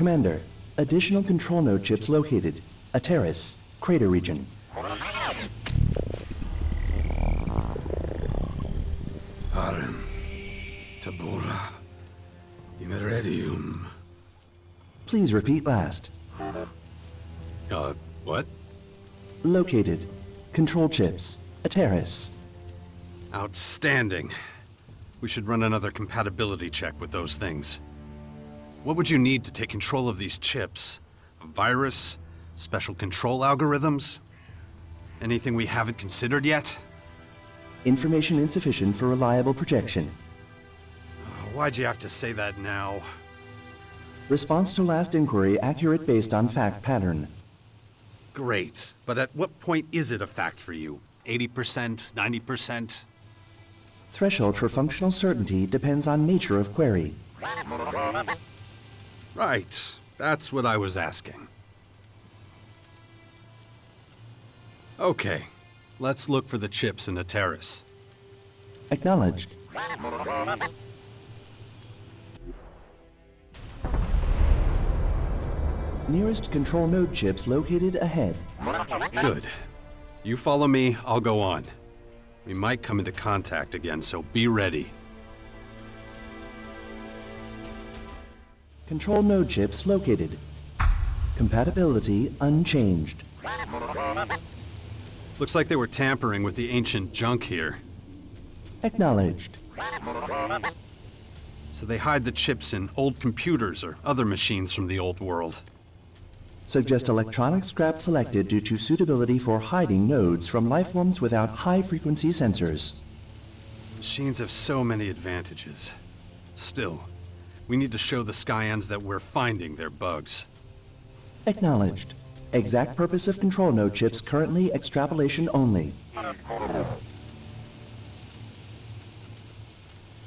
Commander, additional control node chips located. A terrace, crater region. Arem, Tabora, Imeredium. Please repeat last. What? Located. Control chips. A terrace. Outstanding. We should run another compatibility check with those things. What would you need to take control of these chips? A virus? Special control algorithms? Anything we haven't considered yet? Information insufficient for reliable projection. Why'd you have to say that now? Response to last inquiry accurate based on fact pattern. Great, but at what point is it a fact for you? 80%? 90%? Threshold for functional certainty depends on nature of query. Right, that's what I was asking. Okay, let's look for the chips in the terrace. Acknowledged. Nearest control node chips located ahead. Good. You follow me, I'll go on. We might come into contact again, so be ready. Control node chips located. Compatibility unchanged. Looks like they were tampering with the ancient junk here. Acknowledged. So they hide the chips in old computers or other machines from the old world. Suggest electronic scrap selected due to suitability for hiding nodes from lifeforms without high-frequency sensors. Machines have so many advantages. Still, we need to show the Skyans that we're finding their bugs. Acknowledged. Exact purpose of control node chips currently extrapolation only.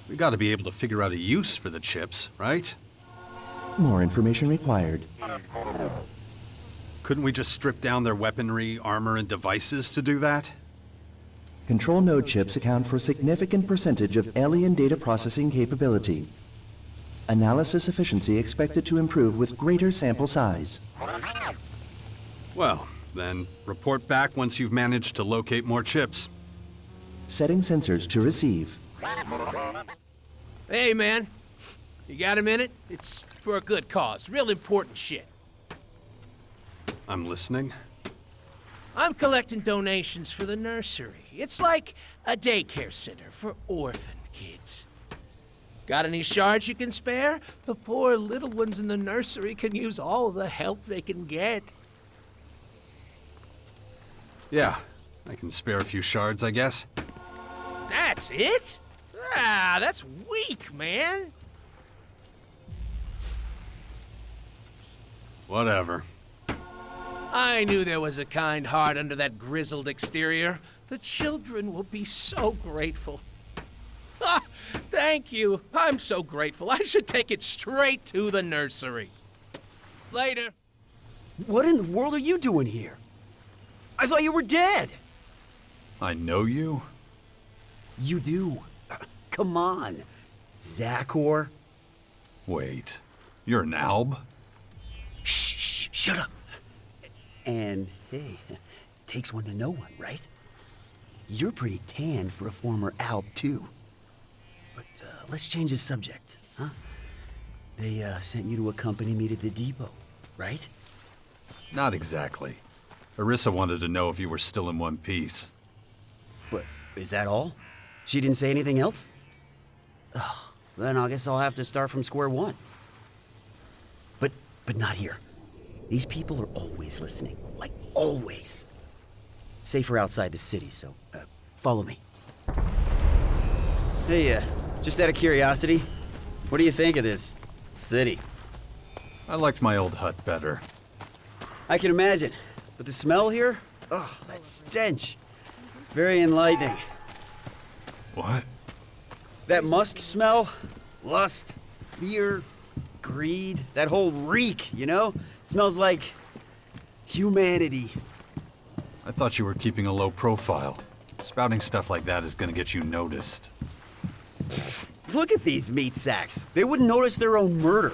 We gotta be able to figure out a use for the chips, right? More information required. Couldn't we just strip down their weaponry, armor, and devices to do that? Control node chips account for a significant percentage of alien data processing capability. Analysis efficiency expected to improve with greater sample size. Well, then report back once you've managed to locate more chips. Setting sensors to receive. Hey, man. You got a minute? It's for a good cause. Real important shit. I'm listening. I'm collecting donations for the nursery. It's like a daycare center for orphan kids. Got any shards you can spare? The poor little ones in the nursery can use all the help they can get. Yeah, I can spare a few shards, I guess. That's it? Ah, that's weak, man. Whatever. I knew there was a kind heart under that grizzled exterior. The children will be so grateful. Ah, thank you. I'm so grateful. I should take it straight to the nursery. Later. What in the world are you doing here? I thought you were dead. I know you? You do. Come on. Zachor. Wait, you're an Alb? Shh, shut up. And, hey, takes one to know one, right? You're pretty tanned for a former Alb, too. But let's change the subject, huh? They sent you to accompany me to the depot, right? Not exactly. Arissa wanted to know if you were still in one piece. What, is that all? She didn't say anything else? Oh, then I guess I'll have to start from square one. But not here. These people are always listening. Like, always. Safer outside the city, so follow me. Hey, just out of curiosity, what do you think of this city? I liked my old hut better. I can imagine. But the smell here? Oh, that stench. Very enlightening. What? That musk smell, lust, fear, greed, that whole reek, you know? Smells like humanity. I thought you were keeping a low profile. Spouting stuff like that is gonna get you noticed. Look at these meat sacks. They wouldn't notice their own murder.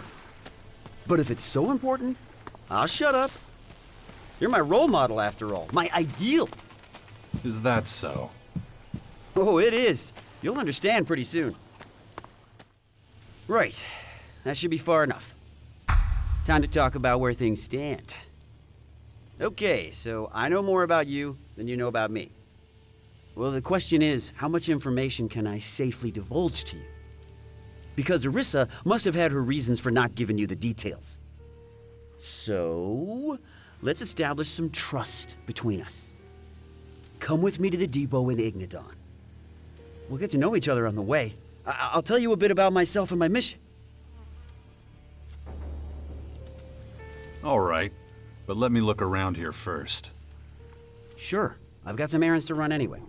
But if it's so important, I'll shut up. You're my role model after all, my ideal. Is that so? Oh, it is. You'll understand pretty soon. Right. That should be far enough. Time to talk about where things stand. Okay, so I know more about you than you know about me. Well, the question is, how much information can I safely divulge to you? Because Arissa must have had her reasons for not giving you the details. So, let's establish some trust between us. Come with me to the depot in Ignadon. We'll get to know each other on the way. I'll tell you a bit about myself and my mission. All right, but let me look around here first. Sure, I've got some errands to run anyway.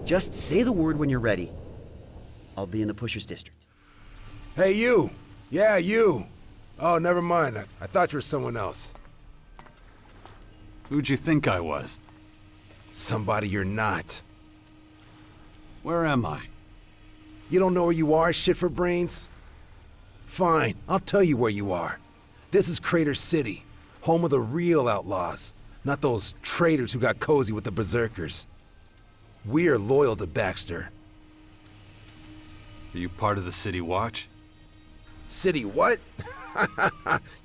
Just say the word when you're ready. I'll be in the Pushers District. Hey, you! Yeah, you! Oh, never mind. I thought you were someone else. Who'd you think I was? Somebody you're not. Where am I? You don't know where you are, shit for brains? Fine, I'll tell you where you are. This is Crater City, home of the real outlaws, not those traitors who got cozy with the berserkers. We are loyal to Baxter. Are you part of the City Watch? City what?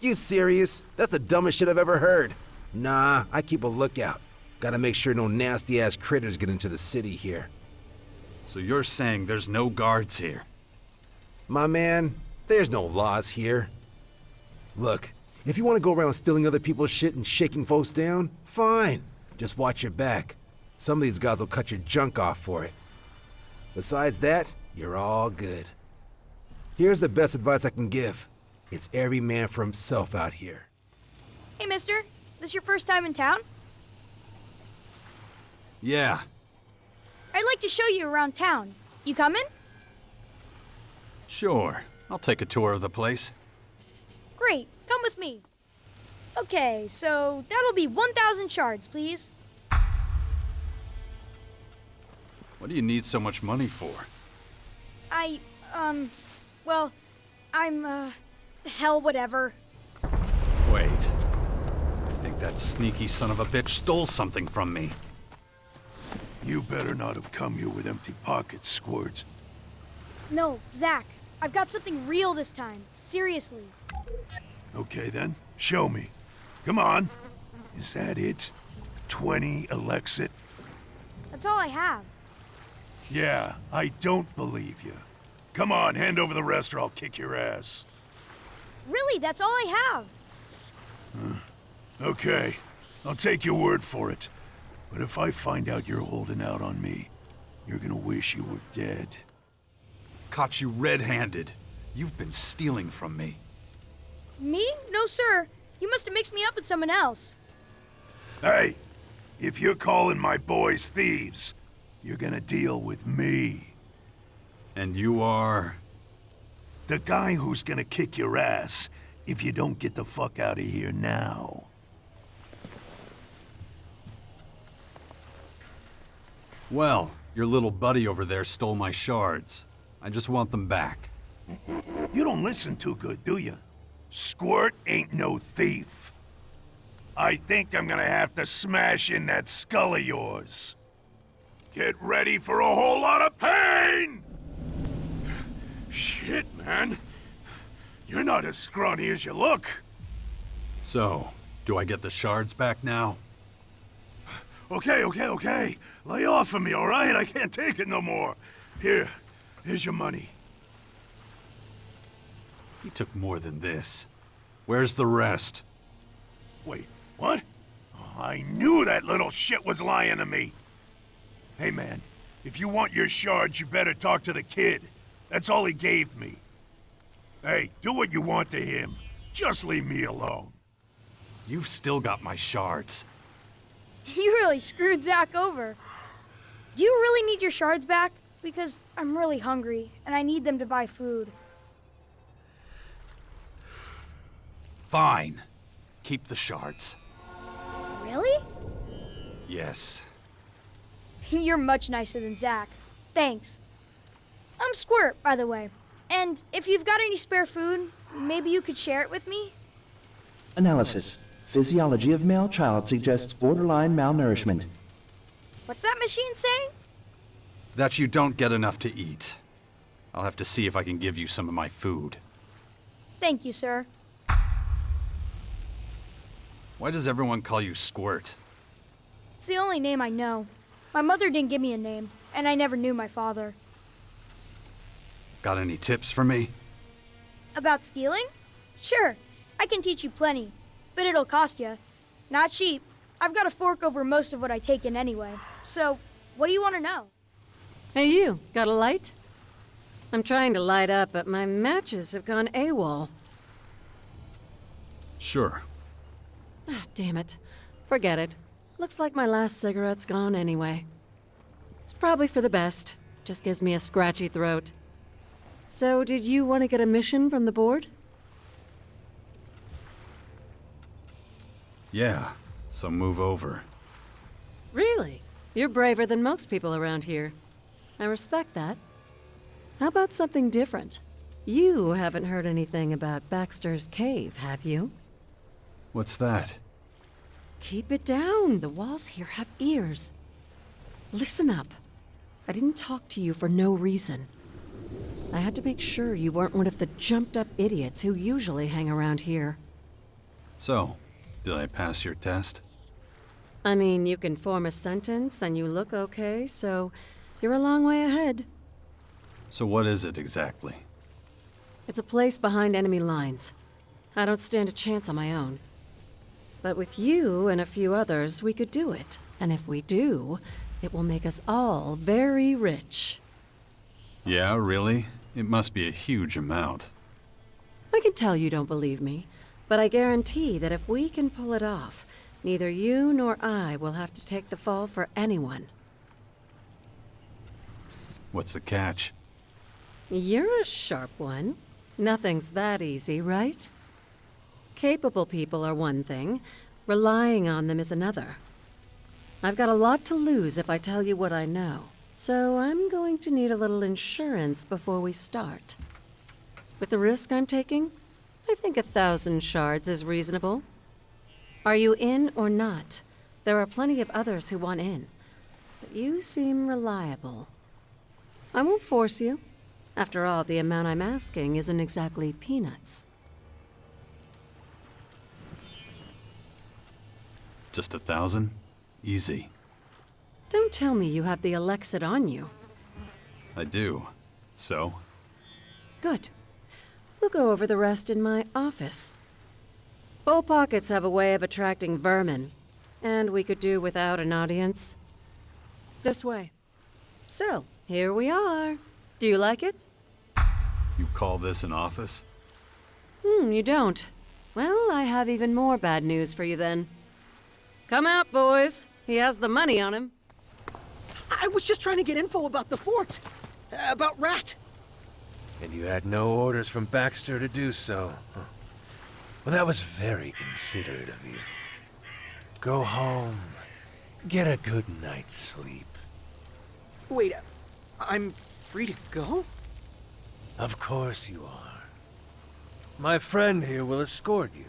You serious? That's the dumbest shit I've ever heard. Nah, I keep a lookout. Gotta make sure no nasty-ass critters get into the city here. So you're saying there's no guards here? My man, there's no laws here. Look, if you want to go around stealing other people's shit and shaking folks down, fine. Just watch your back. Some of these guys will cut your junk off for it. Besides that, you're all good. Here's the best advice I can give. It's every man for himself out here. Hey, mister. This your first time in town? Yeah. I'd like to show you around town. You coming? Sure. I'll take a tour of the place. Great. Come with me. Okay, so that'll be 1,000 shards, please. What do you need so much money for? Well, hell, whatever. Wait. I think that sneaky son of a bitch stole something from me. You better not have come here with empty pockets, Squirt. No, Zach. I've got something real this time. Seriously. Okay then, show me. Come on. Is that it? 20 Elexit? That's all I have. Yeah, I don't believe you. Come on, hand over the rest or I'll kick your ass. Really, that's all I have. Okay, I'll take your word for it. But if I find out you're holding out on me, you're gonna wish you were dead. Caught you red-handed. You've been stealing from me. Me? No, sir. You must have mixed me up with someone else. Hey, if you're calling my boys thieves, you're gonna deal with me. And you are... The guy who's gonna kick your ass if you don't get the fuck out of here now. Well, your little buddy over there stole my shards. I just want them back. You don't listen too good, do you? Squirt ain't no thief. I think I'm gonna have to smash in that skull of yours. Get ready for a whole lot of pain! Shit, man. You're not as scrawny as you look. So, do I get the shards back now? Okay. Lay off of me, all right? I can't take it no more. Here's your money. He took more than this. Where's the rest? Wait, what? Oh, I knew that little shit was lying to me. Hey, man, if you want your shards, you better talk to the kid. That's all he gave me. Hey, do what you want to him. Just leave me alone. You've still got my shards. You really screwed Zach over. Do you really need your shards back? Because I'm really hungry, and I need them to buy food. Fine. Keep the shards. Really? Yes. You're much nicer than Zach. Thanks. I'm Squirt, by the way. And if you've got any spare food, maybe you could share it with me? Analysis. Physiology of male child suggests borderline malnourishment. What's that machine saying? That you don't get enough to eat. I'll have to see if I can give you some of my food. Thank you, sir. Why does everyone call you Squirt? It's the only name I know. My mother didn't give me a name, and I never knew my father. Got any tips for me? About stealing? Sure, I can teach you plenty, but it'll cost you. Not cheap. I've got to fork over most of what I take in anyway. So, what do you want to know? Hey you, got a light? I'm trying to light up, but my matches have gone AWOL. Sure. Ah, damn it. Forget it. Looks like my last cigarette's gone anyway. It's probably for the best. Just gives me a scratchy throat. So, did you want to get a mission from the board? Yeah, so move over. Really? You're braver than most people around here. I respect that. How about something different? You haven't heard anything about Baxter's Cave, have you? What's that? Keep it down. The walls here have ears. Listen up. I didn't talk to you for no reason. I had to make sure you weren't one of the jumped-up idiots who usually hang around here. So, did I pass your test? I mean, you can form a sentence and you look okay, so you're a long way ahead. So what is it exactly? It's a place behind enemy lines. I don't stand a chance on my own. But with you and a few others, we could do it. And if we do, it will make us all very rich. Yeah, really? It must be a huge amount. I can tell you don't believe me, but I guarantee that if we can pull it off, neither you nor I will have to take the fall for anyone. What's the catch? You're a sharp one. Nothing's that easy, right? Capable people are one thing, relying on them is another. I've got a lot to lose if I tell you what I know, so I'm going to need a little insurance before we start. With the risk I'm taking, I think 1,000 shards is reasonable. Are you in or not? There are plenty of others who want in, but you seem reliable. I won't force you. After all, the amount I'm asking isn't exactly peanuts. Just 1,000? Easy. Don't tell me you have the Elex II on you. I do. So? Good. We'll go over the rest in my office. Full pockets have a way of attracting vermin, and we could do without an audience. This way. So, here we are. Do you like it? You call this an office? You don't. Well, I have even more bad news for you then. Come out, boys. He has the money on him. I was just trying to get info about the fort. About Rat. And you had no orders from Baxter to do so. Huh. Well, that was very considerate of you. Go home. Get a good night's sleep. Wait, I'm free to go? Of course you are. My friend here will escort you.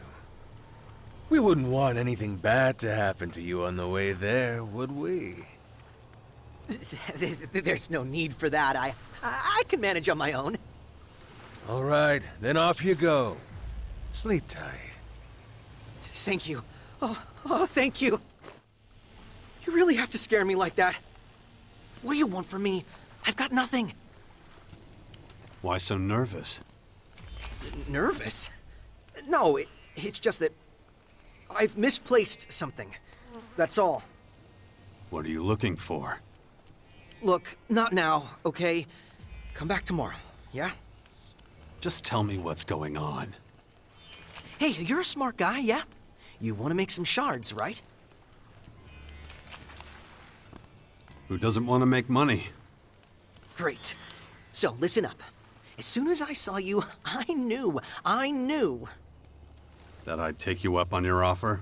We wouldn't want anything bad to happen to you on the way there, would we? There's no need for that. I can manage on my own. All right, then off you go. Sleep tight. Thank you. Oh, thank you. You really have to scare me like that. What do you want from me? I've got nothing. Why so nervous? Nervous? No, it's just that I've misplaced something. That's all. What are you looking for? Look, not now, okay? Come back tomorrow, yeah? Just tell me what's going on. Hey, you're a smart guy, yeah? You want to make some shards, right? Who doesn't want to make money? Great. So, listen up. As soon as I saw you, I knew. That I'd take you up on your offer?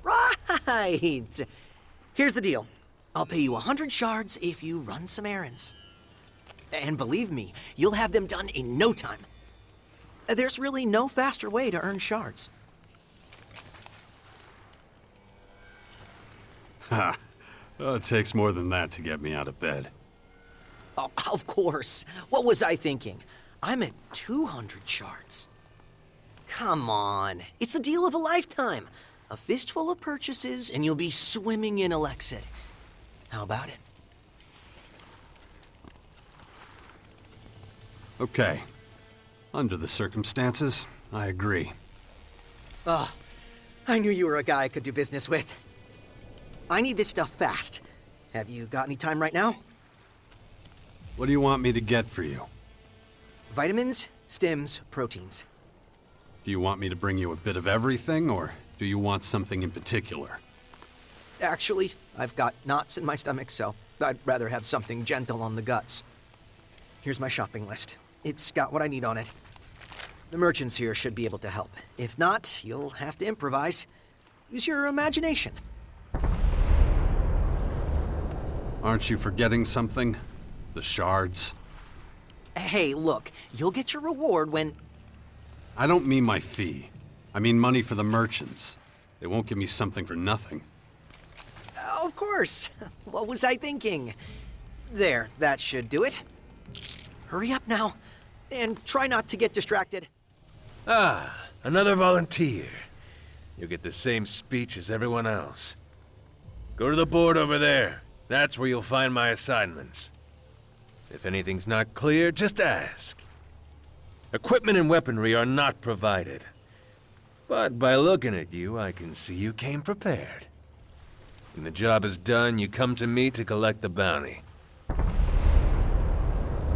Right! Here's the deal. I'll pay you 100 shards if you run some errands. And believe me, you'll have them done in no time. There's really no faster way to earn shards. Ha! It takes more than that to get me out of bed. Oh, of course. What was I thinking? I'm at 200 shards. Come on. It's the deal of a lifetime. A fistful of purchases, and you'll be swimming in Elex II. How about it? Okay. Under the circumstances, I agree. Oh, I knew you were a guy I could do business with. I need this stuff fast. Have you got any time right now? What do you want me to get for you? Vitamins, stims, proteins. Do you want me to bring you a bit of everything, or do you want something in particular? Actually, I've got knots in my stomach, so I'd rather have something gentle on the guts. Here's my shopping list. It's got what I need on it. The merchants here should be able to help. If not, you'll have to improvise. Use your imagination. Aren't you forgetting something? The shards? Hey, look, you'll get your reward when... I don't mean my fee. I mean money for the merchants. They won't give me something for nothing. Of course. What was I thinking? There, that should do it. Hurry up now, and try not to get distracted. Ah, another volunteer. You'll get the same speech as everyone else. Go to the board over there. That's where you'll find my assignments. If anything's not clear, just ask. Equipment and weaponry are not provided. But by looking at you, I can see you came prepared. When the job is done, you come to me to collect the bounty.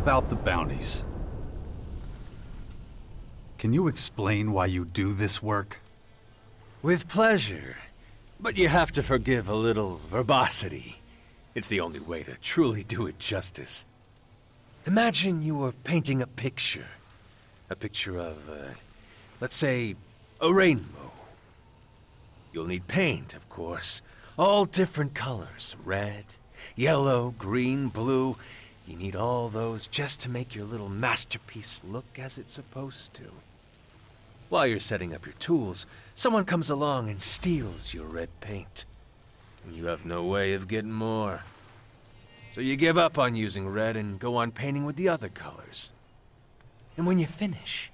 About the bounties. Can you explain why you do this work? With pleasure. But you have to forgive a little verbosity. It's the only way to truly do it justice. Imagine you were painting a picture. A picture of, let's say, a rainbow. You'll need paint, of course. All different colors. Red, yellow, green, blue. You need all those just to make your little masterpiece look as it's supposed to. While you're setting up your tools, someone comes along and steals your red paint. And you have no way of getting more. So you give up on using red and go on painting with the other colors. And when you finish,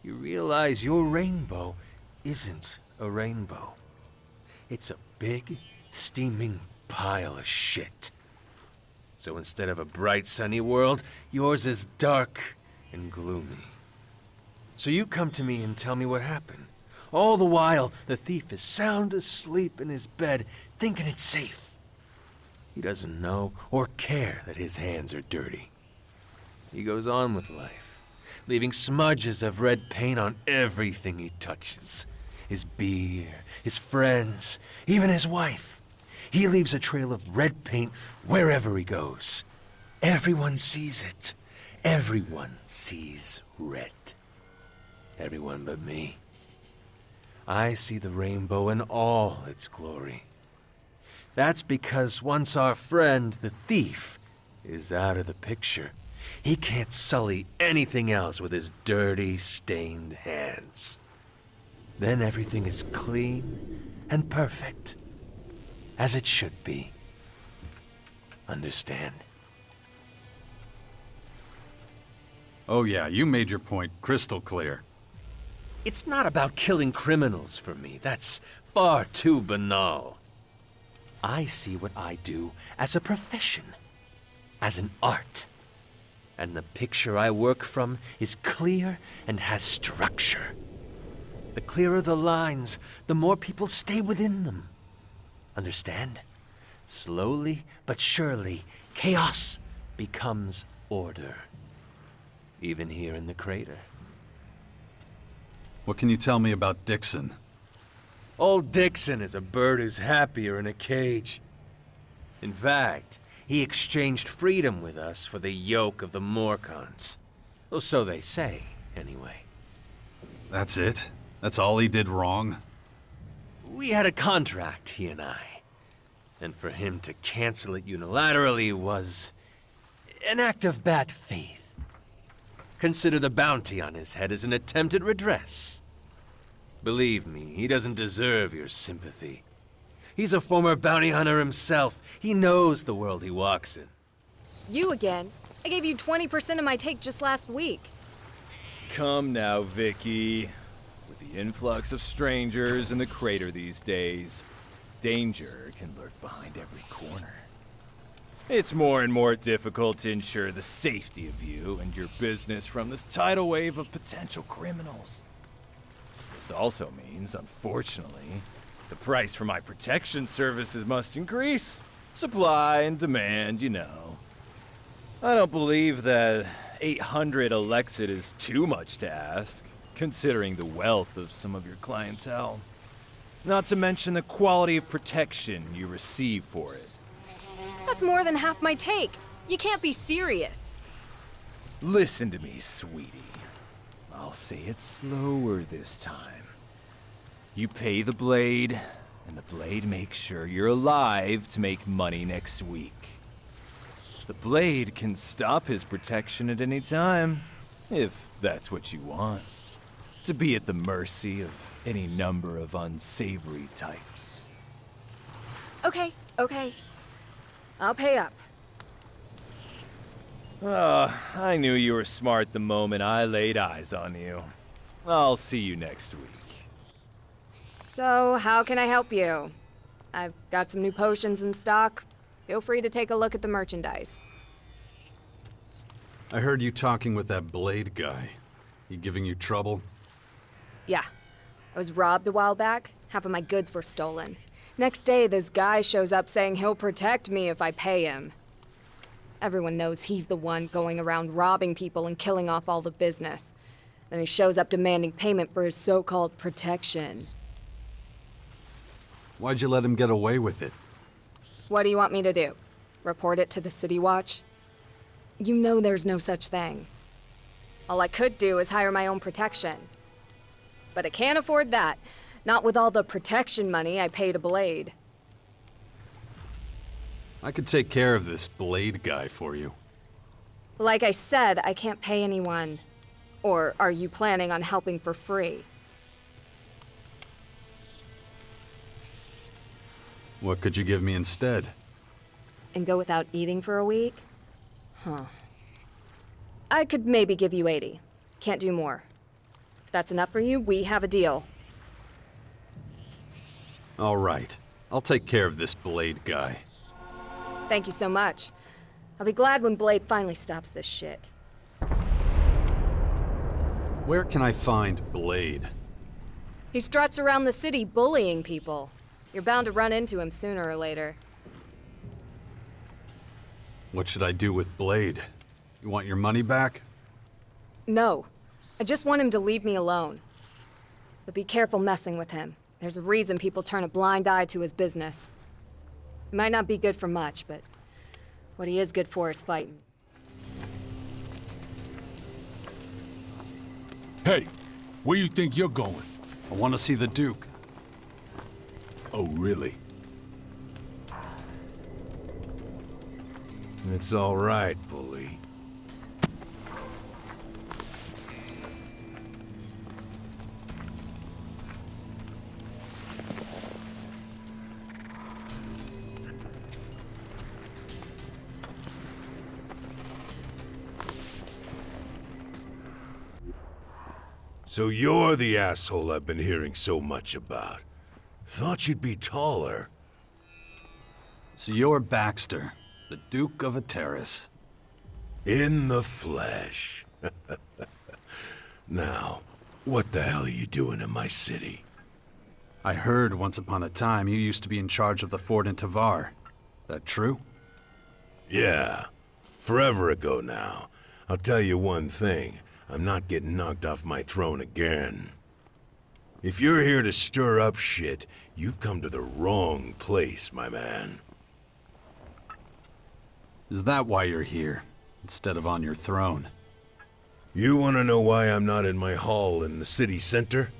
you realize your rainbow isn't a rainbow. It's a big, steaming pile of shit. So instead of a bright, sunny world, yours is dark and gloomy. So you come to me and tell me what happened. All the while, the thief is sound asleep in his bed, thinking it's safe. He doesn't know or care that his hands are dirty. He goes on with life, leaving smudges of red paint on everything he touches. His beer, his friends, even his wife. He leaves a trail of red paint wherever he goes. Everyone sees it. Everyone sees red. Everyone but me. I see the rainbow in all its glory. That's because once our friend, the thief, is out of the picture, he can't sully anything else with his dirty, stained hands. Then everything is clean and perfect, as it should be. Understand? Oh yeah, you made your point crystal clear. It's not about killing criminals for me. That's far too banal. I see what I do as a profession, as an art. And the picture I work from is clear and has structure. The clearer the lines, the more people stay within them. Understand? Slowly but surely, chaos becomes order. Even here in the crater. What can you tell me about Dixon? Old Dixon is a bird who's happier in a cage. In fact, he exchanged freedom with us for the yoke of the Morcons. Well, so they say, anyway. That's it? That's all he did wrong? We had a contract, he and I. And for him to cancel it unilaterally was an act of bad faith. Consider the bounty on his head as an attempt at redress. Believe me, he doesn't deserve your sympathy. He's a former bounty hunter himself. He knows the world he walks in. You again? I gave you 20% of my take just last week. Come now, Vicky. With the influx of strangers in the crater these days, danger can lurk behind every corner. It's more and more difficult to ensure the safety of you and your business from this tidal wave of potential criminals. This also means, unfortunately, the price for my protection services must increase. Supply and demand, you know. I don't believe that 800 Elex II is too much to ask, considering the wealth of some of your clientele. Not to mention the quality of protection you receive for it. That's more than half my take. You can't be serious. Listen to me, sweetie. I'll say it slower this time. You pay the Blade, and the Blade makes sure you're alive to make money next week. The Blade can stop his protection at any time, if that's what you want. To be at the mercy of any number of unsavory types. Okay. I'll pay up. I knew you were smart the moment I laid eyes on you. I'll see you next week. So, how can I help you? I've got some new potions in stock. Feel free to take a look at the merchandise. I heard you talking with that Blade guy. He giving you trouble? Yeah. I was robbed a while back. Half of my goods were stolen. Next day, this guy shows up saying he'll protect me if I pay him. Everyone knows he's the one going around robbing people and killing off all the business. Then he shows up demanding payment for his so-called protection. Why'd you let him get away with it? What do you want me to do? Report it to the City Watch? You know there's no such thing. All I could do is hire my own protection. But I can't afford that. Not with all the protection money I pay to Blade. I could take care of this Blade guy for you. Like I said, I can't pay anyone. Or are you planning on helping for free? What could you give me instead? And go without eating for a week? Huh. I could maybe give you 80. Can't do more. If that's enough for you, we have a deal. All right. I'll take care of this Blade guy. Thank you so much. I'll be glad when Blade finally stops this shit. Where can I find Blade? He struts around the city bullying people. You're bound to run into him sooner or later. What should I do with Blade? You want your money back? No. I just want him to leave me alone. But be careful messing with him. There's a reason people turn a blind eye to his business. He might not be good for much, but what he is good for is fighting. Hey, where you think you're going? I want to see the Duke. Oh, really? It's all right, bully. So you're the asshole I've been hearing so much about. Thought you'd be taller. So you're Baxter, the Duke of Ateris. In the flesh. Now, what the hell are you doing in my city? I heard once upon a time you used to be in charge of the fort in Tavar. That true? Yeah. Forever ago now. I'll tell you one thing. I'm not getting knocked off my throne again. If you're here to stir up shit, you've come to the wrong place, my man. Is that why you're here, instead of on your throne? You want to know why I'm not in my hall in the city center?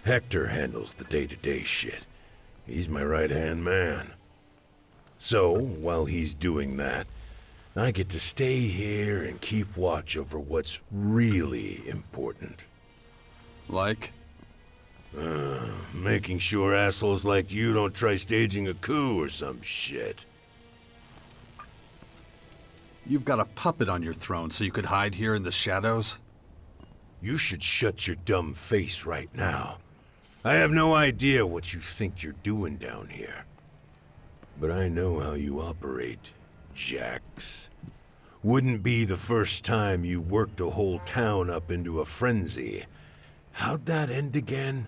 Hector handles the day-to-day shit. He's my right-hand man. So, while he's doing that, I get to stay here and keep watch over what's really important. Like? making sure assholes like you don't try staging a coup or some shit. You've got a puppet on your throne so you could hide here in the shadows? You should shut your dumb face right now. I have no idea what you think you're doing down here. But I know how you operate, Jax. Wouldn't be the first time you worked a whole town up into a frenzy. How'd that end again?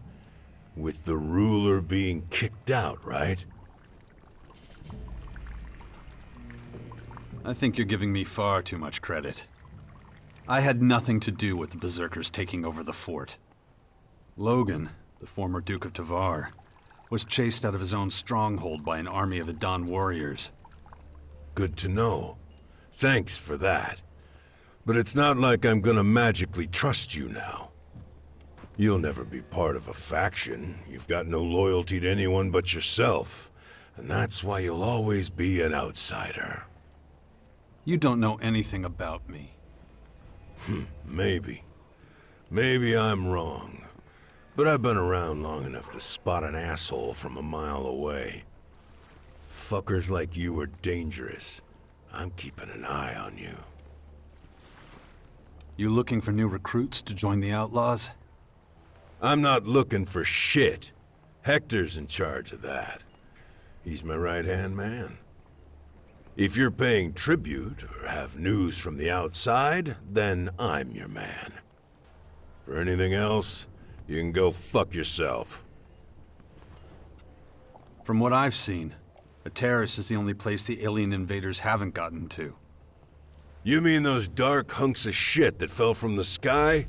With the ruler being kicked out, right? I think you're giving me far too much credit. I had nothing to do with the Berserkers taking over the fort. Logan, the former Duke of Tavar, was chased out of his own stronghold by an army of Adan warriors. Good to know. Thanks for that. But it's not like I'm gonna magically trust you now. You'll never be part of a faction. You've got no loyalty to anyone but yourself. And that's why you'll always be an outsider. You don't know anything about me. Maybe. Maybe I'm wrong. But I've been around long enough to spot an asshole from a mile away. Fuckers like you are dangerous. I'm keeping an eye on you. You looking for new recruits to join the Outlaws? I'm not looking for shit. Hector's in charge of that. He's my right-hand man. If you're paying tribute or have news from the outside, then I'm your man. For anything else, you can go fuck yourself. From what I've seen, a terrace is the only place the alien invaders haven't gotten to. You mean those dark hunks of shit that fell from the sky?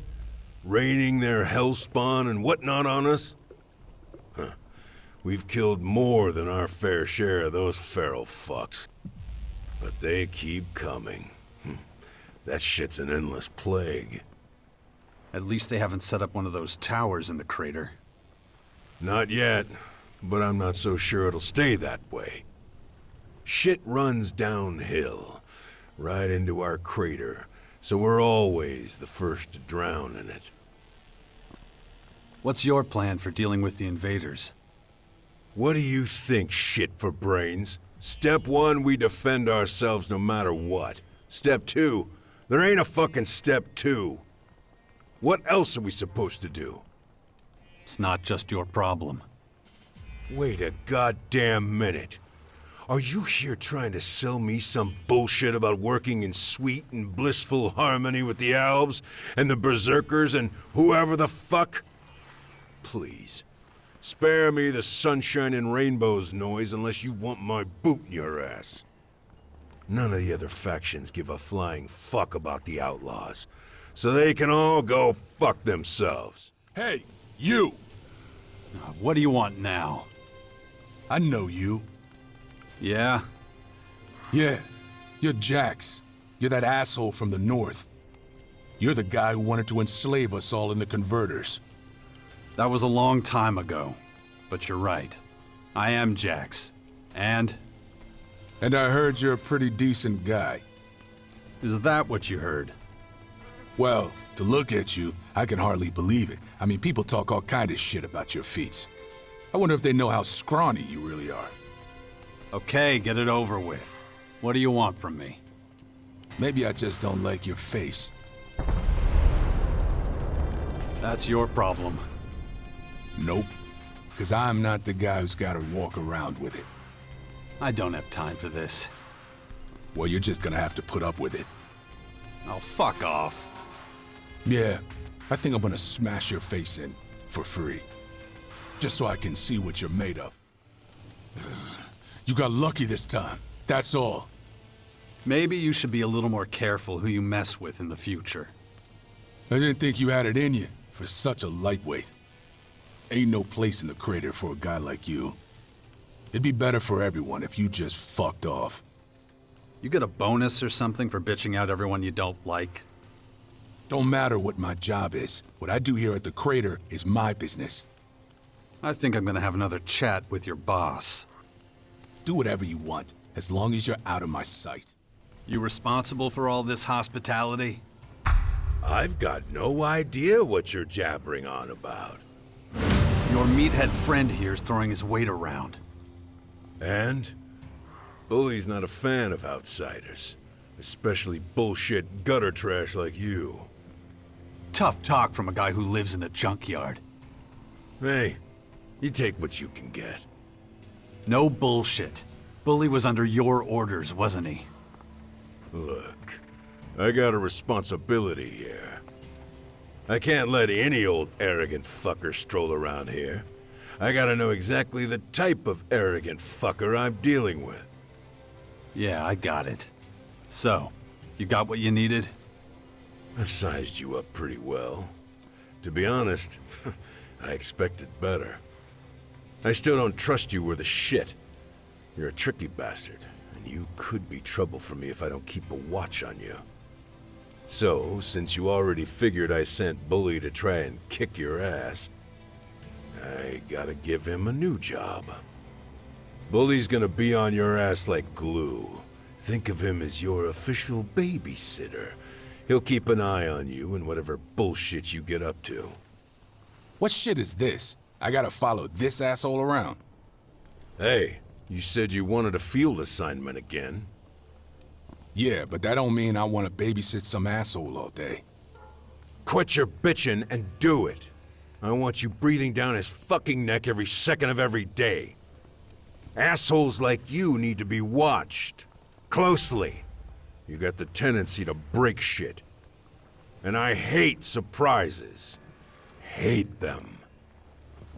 Raining their hellspawn and whatnot on us? Huh. We've killed more than our fair share of those feral fucks. But they keep coming. That shit's an endless plague. At least they haven't set up one of those towers in the crater. Not yet, but I'm not so sure it'll stay that way. Shit runs downhill, right into our crater, so we're always the first to drown in it. What's your plan for dealing with the invaders? What do you think, shit for brains? Step 1, we defend ourselves no matter what. Step 2, there ain't a fucking step 2. What else are we supposed to do? It's not just your problem. Wait a goddamn minute. Are you here trying to sell me some bullshit about working in sweet and blissful harmony with the elves and the berserkers and whoever the fuck? Please, spare me the sunshine and rainbows noise unless you want my boot in your ass. None of the other factions give a flying fuck about the outlaws, so they can all go fuck themselves. Hey, you! What do you want now? I know you. Yeah? Yeah, you're Jax. You're that asshole from the north. You're the guy who wanted to enslave us all in the converters. That was a long time ago, but you're right. I am Jax. And I heard you're a pretty decent guy. is that what you heard? Well, to look at you, I can hardly believe it. I mean, people talk all kind of shit about your feats. I wonder if they know how scrawny you really are. Okay, get it over with. What do you want from me? Maybe I just don't like your face. That's your problem. Nope. Because I'm not the guy who's got to walk around with it. I don't have time for this. Well, you're just gonna have to put up with it. Oh, fuck off. Yeah, I think I'm gonna smash your face in for free. Just so I can see what you're made of. You got lucky this time, that's all. Maybe you should be a little more careful who you mess with in the future. I didn't think you had it in you for such a lightweight. Ain't no place in the crater for a guy like you. It'd be better for everyone if you just fucked off. You get a bonus or something for bitching out everyone you don't like? Don't matter what my job is. What I do here at the crater is my business. I think I'm gonna have another chat with your boss. Do whatever you want, as long as you're out of my sight. You responsible for all this hospitality? I've got no idea what you're jabbering on about. You're Your meathead friend here's throwing his weight around. And? Bully's not a fan of outsiders. Especially bullshit gutter trash like you. Tough talk from a guy who lives in a junkyard. Hey, you take what you can get. No bullshit. Bully was under your orders, wasn't he? Look, I got a responsibility here. I can't let any old arrogant fucker stroll around here. I gotta know exactly the type of arrogant fucker I'm dealing with. Yeah, I got it. So, you got what you needed? I've sized you up pretty well. To be honest, I expected better. I still don't trust you worth a shit. You're a tricky bastard, and you could be trouble for me if I don't keep a watch on you. So, since you already figured I sent Bully to try and kick your ass, I gotta give him a new job. Bully's gonna be on your ass like glue. Think of him as your official babysitter. He'll keep an eye on you and whatever bullshit you get up to. What shit is this? I gotta follow this asshole around. Hey, you said you wanted a field assignment again. Yeah, but that don't mean I want to babysit some asshole all day. Quit your bitching and do it. I want you breathing down his fucking neck every second of every day. Assholes like you need to be watched. Closely. You got the tendency to break shit. And I hate surprises. Hate them.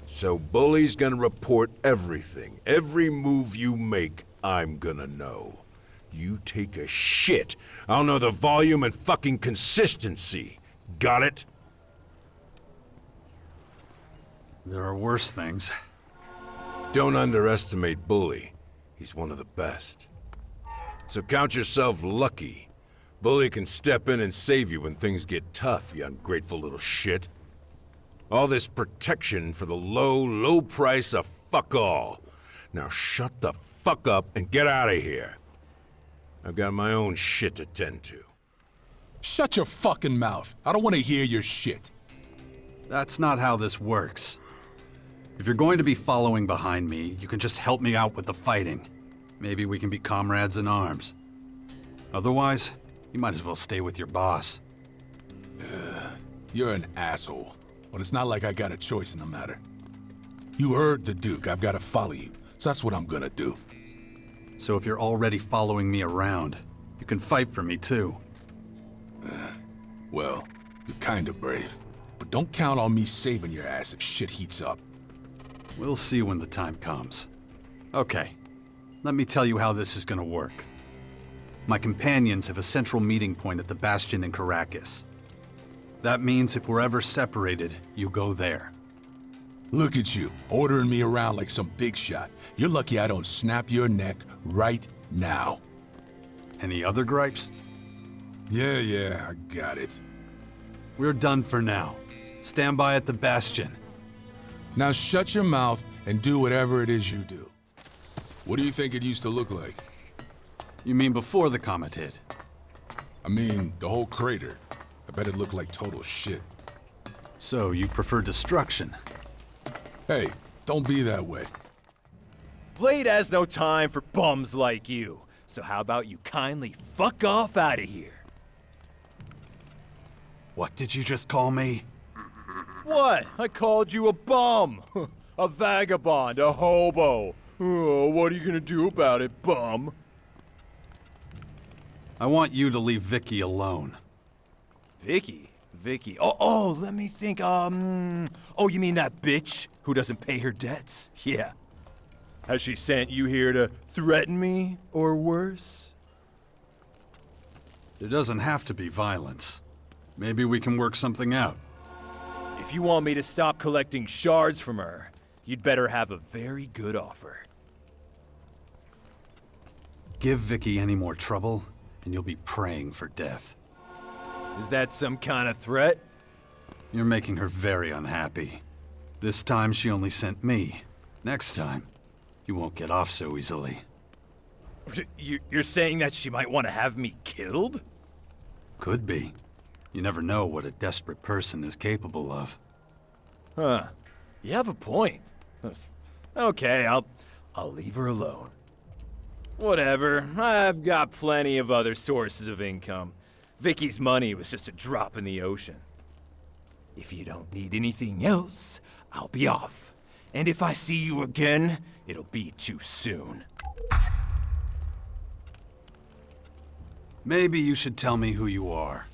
So Bully's gonna report everything. Every move you make, I'm gonna know. You take a shit, I'll know the volume and fucking consistency. Got it? There are worse things. Don't underestimate Bully. He's one of the best. So count yourself lucky. Bully can step in and save you when things get tough, you ungrateful little shit. All this protection for the low price of fuck all. Now shut the fuck up and get out of here. I've got my own shit to tend to. Shut your fucking mouth. I don't want to hear your shit. That's not how this works. If you're going to be following behind me, you can just help me out with the fighting. Maybe we can be comrades in arms. Otherwise, you might as well stay with your boss. You're an asshole, but it's not like I got a choice in the matter. You heard the Duke. I've got to follow you, so that's what I'm gonna do. So if you're already following me around, you can fight for me too. Well, you're kinda brave. But don't count on me saving your ass if shit heats up. We'll see when the time comes. Okay, let me tell you how this is gonna work. My companions have a central meeting point at the Bastion in Caracas. That means if we're ever separated, you go there. Look at you, ordering me around like some big shot. You're lucky I don't snap your neck right now. Any other gripes? Yeah, I got it. We're done for now. Stand by at the Bastion. Now shut your mouth and do whatever it is you do. What do you think it used to look like? You mean before the comet hit? I mean, the whole crater. I bet it looked like total shit. So you prefer destruction? Hey, don't be that way. Blade has no time for bums like you. So how about you kindly fuck off out of here? What did you just call me? What? I called you a bum. A vagabond, a hobo. Oh, what are you gonna do about it, bum? I want you to leave Vicky alone. Vicky? Oh, let me think, oh, you mean that bitch who doesn't pay her debts? Yeah. Has she sent you here to threaten me, or worse? There doesn't have to be violence. Maybe we can work something out. If you want me to stop collecting shards from her, you'd better have a very good offer. Give Vicky any more trouble, and you'll be praying for death. Is that some kind of threat? You're making her very unhappy. This time she only sent me. Next time, you won't get off so easily. You're saying that she might want to have me killed? Could be. You never know what a desperate person is capable of. Huh. You have a point. Okay, I'll leave her alone. Whatever, I've got plenty of other sources of income. Vicky's money was just a drop in the ocean. If you don't need anything else, I'll be off. And if I see you again, it'll be too soon. Maybe you should tell me who you are.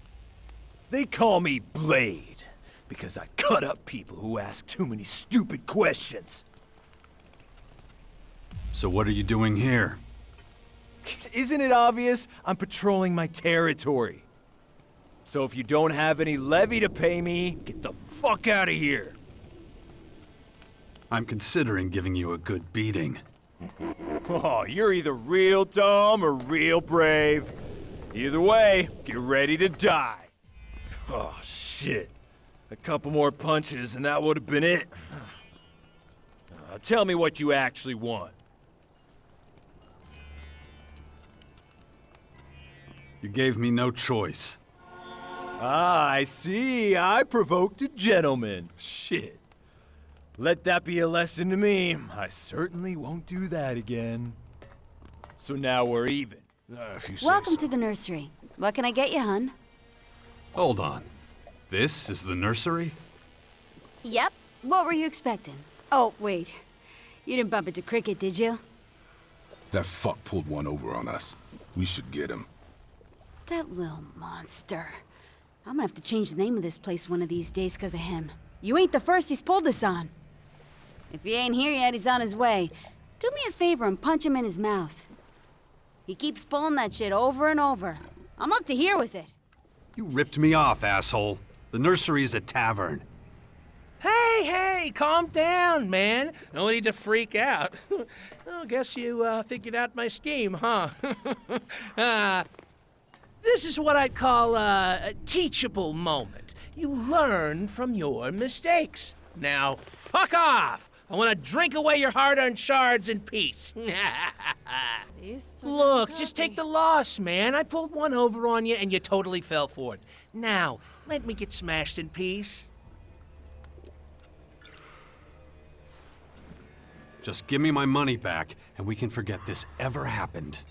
They call me Blade, because I cut up people who ask too many stupid questions. So what are you doing here? Isn't it obvious? I'm patrolling my territory. So if you don't have any levy to pay me, get the fuck out of here. I'm considering giving you a good beating. Oh, you're either real dumb or real brave. Either way, get ready to die. Oh, shit. A couple more punches and that would have been it. Tell me what you actually want. You gave me no choice. Ah, I see. I provoked a gentleman. Shit. Let that be a lesson to me. I certainly won't do that again. So now we're even. If you say Welcome so. to the nursery. What can I get you, hun? Hold on. This is the nursery? Yep. What were you expecting? Oh, wait. You didn't bump into Cricket, did you? That fuck pulled one over on us. We should get him. That little monster. I'm gonna have to change the name of this place one of these days because of him. You ain't the first he's pulled this on. If he ain't here yet, he's on his way. Do me a favor and punch him in his mouth. He keeps pulling that shit over and over. I'm up to here with it. You ripped me off, asshole. The nursery is a tavern. Hey, calm down, man. No need to freak out. Well, guess you figured out my scheme, huh? This is what I'd call a teachable moment. You learn from your mistakes. Now, fuck off! I want to drink away your hard-earned shards in peace. Look, just take the loss, man. I pulled one over on you and you totally fell for it. Now, let me get smashed in peace. Just give me my money back, and we can forget this ever happened.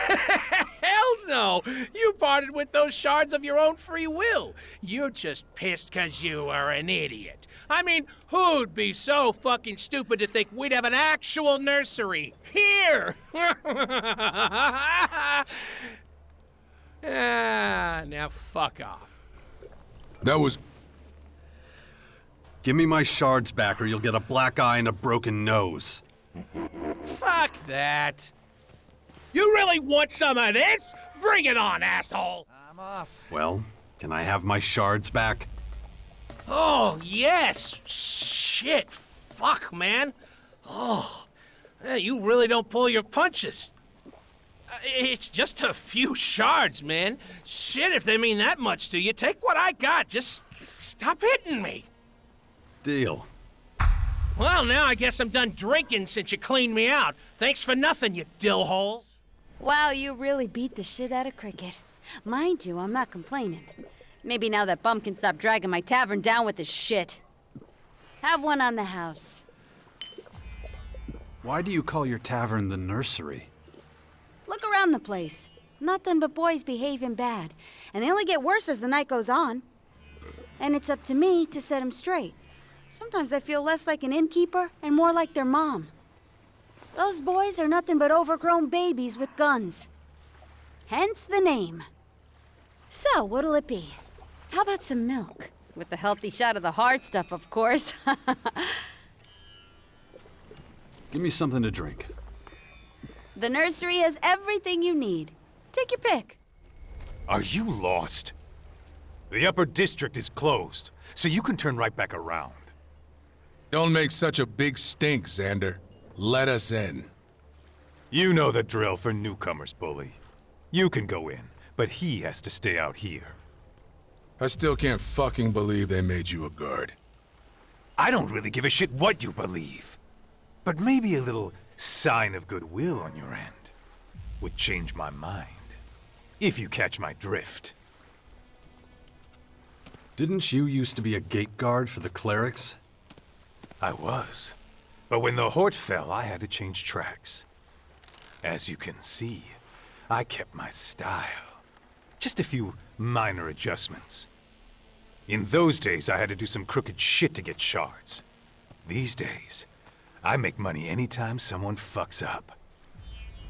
Hell no! You parted with those shards of your own free will. You're just pissed because you are an idiot. I mean, who'd be so fucking stupid to think we'd have an actual nursery here? Now fuck off. That was... Give me my shards back, or you'll get a black eye and a broken nose. Fuck that. You really want some of this? Bring it on, asshole! I'm off. Well, can I have my shards back? Oh, yes! Shit! Fuck, man! Oh, you really don't pull your punches. It's just a few shards, man. Shit, if they mean that much to you, take what I got. Just stop hitting me. Deal. Well, now I guess I'm done drinking since you cleaned me out. Thanks for nothing, you dillhole. Wow, you really beat the shit out of Cricket. Mind you, I'm not complaining. Maybe now that bum can stop dragging my tavern down with his shit. Have one on the house. Why do you call your tavern the nursery? Look around the place. Nothing but boys behaving bad. And they only get worse as the night goes on. And it's up to me to set them straight. Sometimes I feel less like an innkeeper and more like their mom. Those boys are nothing but overgrown babies with guns. Hence the name. So, what'll it be? How about some milk? With the healthy shot of the hard stuff, of course. Give me something to drink. The nursery has everything you need. Take your pick. Are you lost? The upper district is closed, so you can turn right back around. Don't make such a big stink, Xander. Let us in. You know the drill for newcomers, Bully. You can go in, but he has to stay out here. I still can't fucking believe they made you a guard. I don't really give a shit what you believe. But maybe a little sign of goodwill on your end would change my mind. If you catch my drift. Didn't you used to be a gate guard for the clerics? I was. But when the Hort fell, I had to change tracks. As you can see, I kept my style. Just a few minor adjustments. In those days, I had to do some crooked shit to get shards. These days, I make money anytime someone fucks up.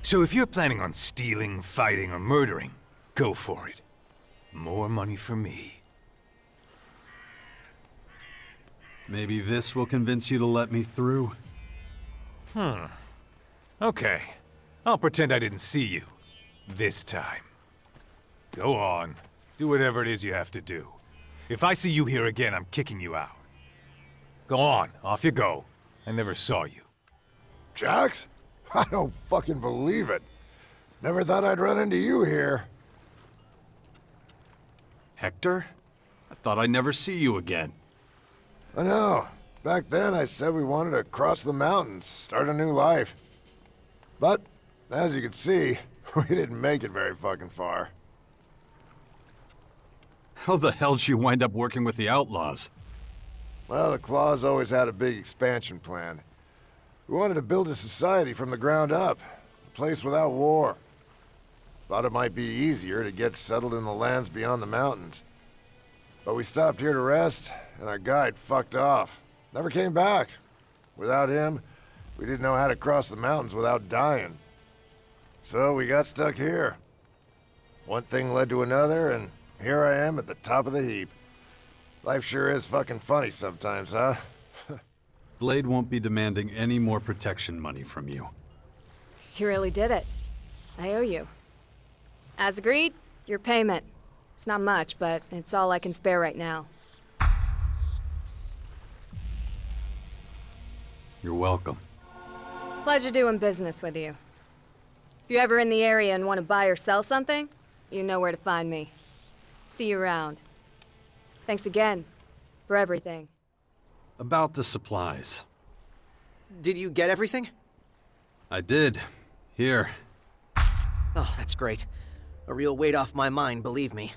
So if you're planning on stealing, fighting, or murdering, go for it. More money for me. Maybe this will convince you to let me through? Okay. I'll pretend I didn't see you. This time. Go on. Do whatever it is you have to do. If I see you here again, I'm kicking you out. Go on. Off you go. I never saw you. Jax? I don't fucking believe it. Never thought I'd run into you here. Hector? I thought I'd never see you again. I know. Back then I said we wanted to cross the mountains, start a new life. But, as you can see, we didn't make it very fucking far. How the hell'd you wind up working with the outlaws? Well, the Claws always had a big expansion plan. We wanted to build a society from the ground up, a place without war. Thought it might be easier to get settled in the lands beyond the mountains. But we stopped here to rest, and our guide fucked off. Never came back. Without him, we didn't know how to cross the mountains without dying. So we got stuck here. One thing led to another, and here I am at the top of the heap. Life sure is fucking funny sometimes, huh? Blade won't be demanding any more protection money from you. You really did it. I owe you. As agreed, your payment. It's not much, but it's all I can spare right now. You're welcome. Pleasure doing business with you. If you're ever in the area and want to buy or sell something, you know where to find me. See you around. Thanks again for everything. About the supplies. Did you get everything? I did. Here. Oh, that's great. A real weight off my mind, believe me.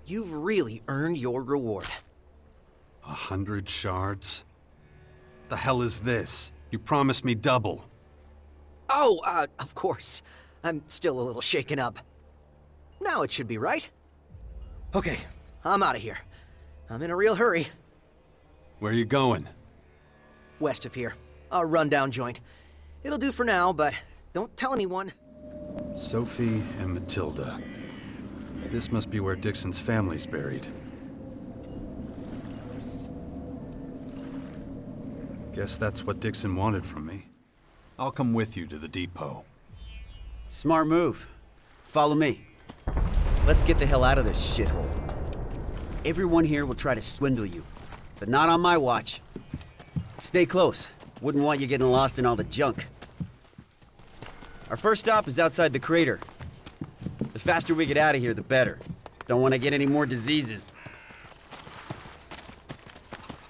You've really earned your reward. 100 shards? The hell is this? You promised me double. Oh, of course. I'm still a little shaken up. Now it should be right. Okay, I'm out of here. I'm in a real hurry. Where are you going? West of here. A rundown joint. It'll do for now, but don't tell anyone. Sophie and Matilda. This must be where Dixon's family's buried. Guess that's what Dixon wanted from me. I'll come with you to the depot. Smart move. Follow me. Let's get the hell out of this shithole. Everyone here will try to swindle you, but not on my watch. Stay close. Wouldn't want you getting lost in all the junk. Our first stop is outside the crater. The faster we get out of here, the better. Don't want to get any more diseases.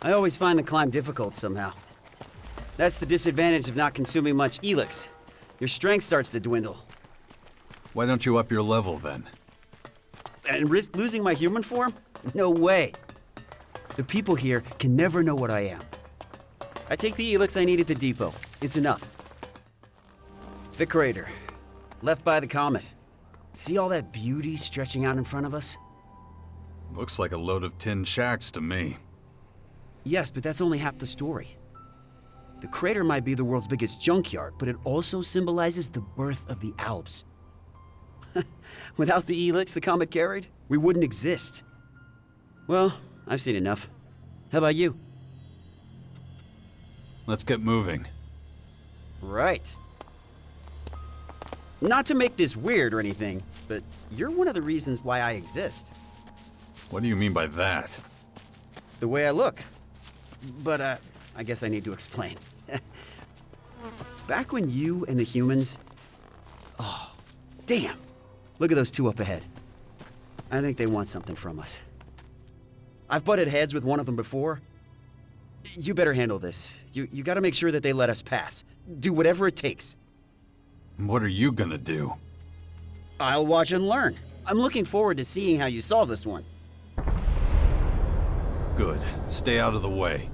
I always find the climb difficult somehow. That's the disadvantage of not consuming much Elex. Your strength starts to dwindle. Why don't you up your level then? And risk losing my human form? No way. The people here can never know what I am. I take the Elex I need at the depot. It's enough. The crater. Left by the comet. See all that beauty stretching out in front of us? Looks like a load of tin shacks to me. Yes, but that's only half the story. The crater might be the world's biggest junkyard, but it also symbolizes the birth of the Alps. Without the Elex the comet carried, we wouldn't exist. Well, I've seen enough. How about you? Let's get moving. Right. Not to make this weird or anything, but you're one of the reasons why I exist. What do you mean by that? The way I look. But, I guess I need to explain. Back when you and the humans... Oh, damn. Look at those two up ahead. I think they want something from us. I've butted heads with one of them before. You better handle this. You gotta make sure that they let us pass. Do whatever it takes. What are you gonna do? I'll watch and learn. I'm looking forward to seeing how you solve this one. Good. Stay out of the way.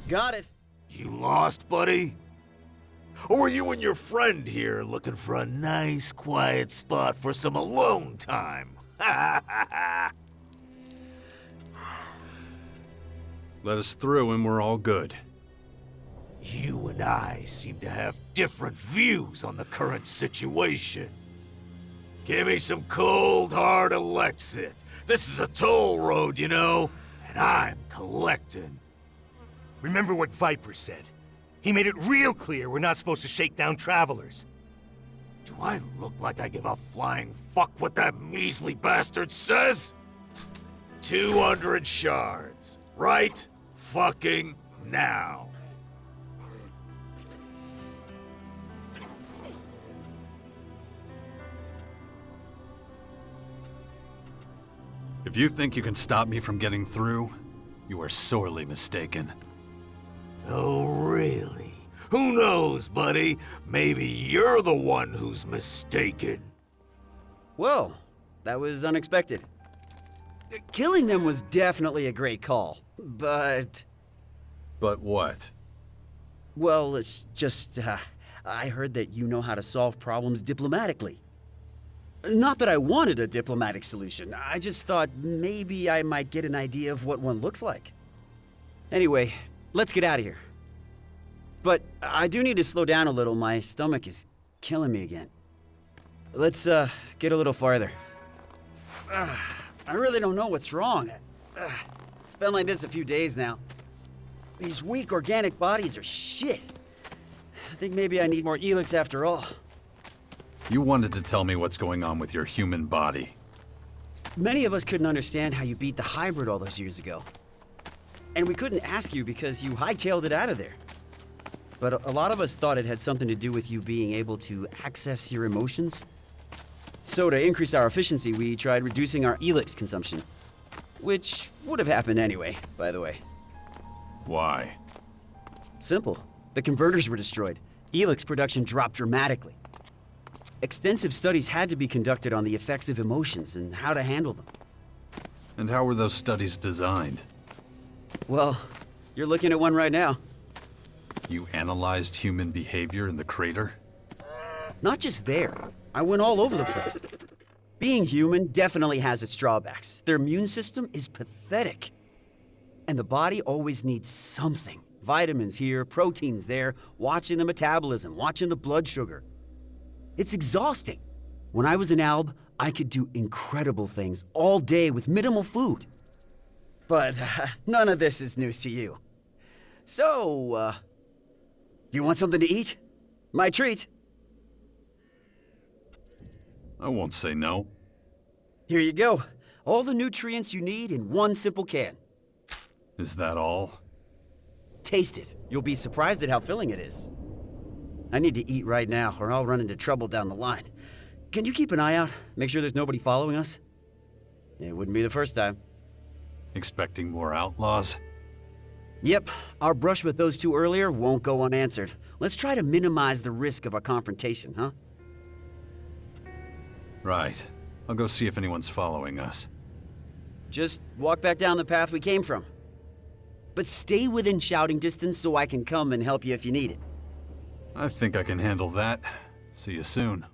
Got it. You lost, buddy? Or were you and your friend here looking for a nice, quiet spot for some alone time? Let us through and we're all good. You and I seem to have different views on the current situation. Give me some cold, hard Elexit. This is a toll road, you know, and I'm collecting. Remember what Viper said. He made it real clear we're not supposed to shake down travelers. Do I look like I give a flying fuck what that measly bastard says? 200 shards. Right fucking now. If you think you can stop me from getting through, you are sorely mistaken. Oh, really? Who knows, buddy? Maybe you're the one who's mistaken. Whoa, that was unexpected. Killing them was definitely a great call, but... But what? Well, it's just, I heard that you know how to solve problems diplomatically. Not that I wanted a diplomatic solution, I just thought maybe I might get an idea of what one looks like. Anyway, let's get out of here. But I do need to slow down a little, my stomach is killing me again. Let's, get a little farther. I really don't know what's wrong. It's been like this a few days now. These weak organic bodies are shit. I think maybe I need more Elex after all. You wanted to tell me what's going on with your human body. Many of us couldn't understand how you beat the hybrid all those years ago. And we couldn't ask you because you hightailed it out of there. But a lot of us thought it had something to do with you being able to access your emotions. So to increase our efficiency, we tried reducing our Elex consumption. Which would have happened anyway, by the way. Why? Simple. The converters were destroyed. Elex production dropped dramatically. Extensive studies had to be conducted on the effects of emotions and how to handle them. And how were those studies designed? Well, you're looking at one right now. You analyzed human behavior in the crater? Not just there. I went all over the place. Being human definitely has its drawbacks. Their immune system is pathetic. And the body always needs something. Vitamins here, proteins there, watching the metabolism, watching the blood sugar. It's exhausting. When I was in Alb, I could do incredible things all day with minimal food. But none of this is news to you. So, do you want something to eat? My treat. I won't say no. Here you go. All the nutrients you need in one simple can. Is that all? Taste it. You'll be surprised at how filling it is. I need to eat right now, or I'll run into trouble down the line. Can you keep an eye out? Make sure there's nobody following us? It wouldn't be the first time. Expecting more outlaws? Yep. Our brush with those two earlier won't go unanswered. Let's try to minimize the risk of a confrontation, huh? Right. I'll go see if anyone's following us. Just walk back down the path we came from. But stay within shouting distance so I can come and help you if you need it. I think I can handle that. See you soon.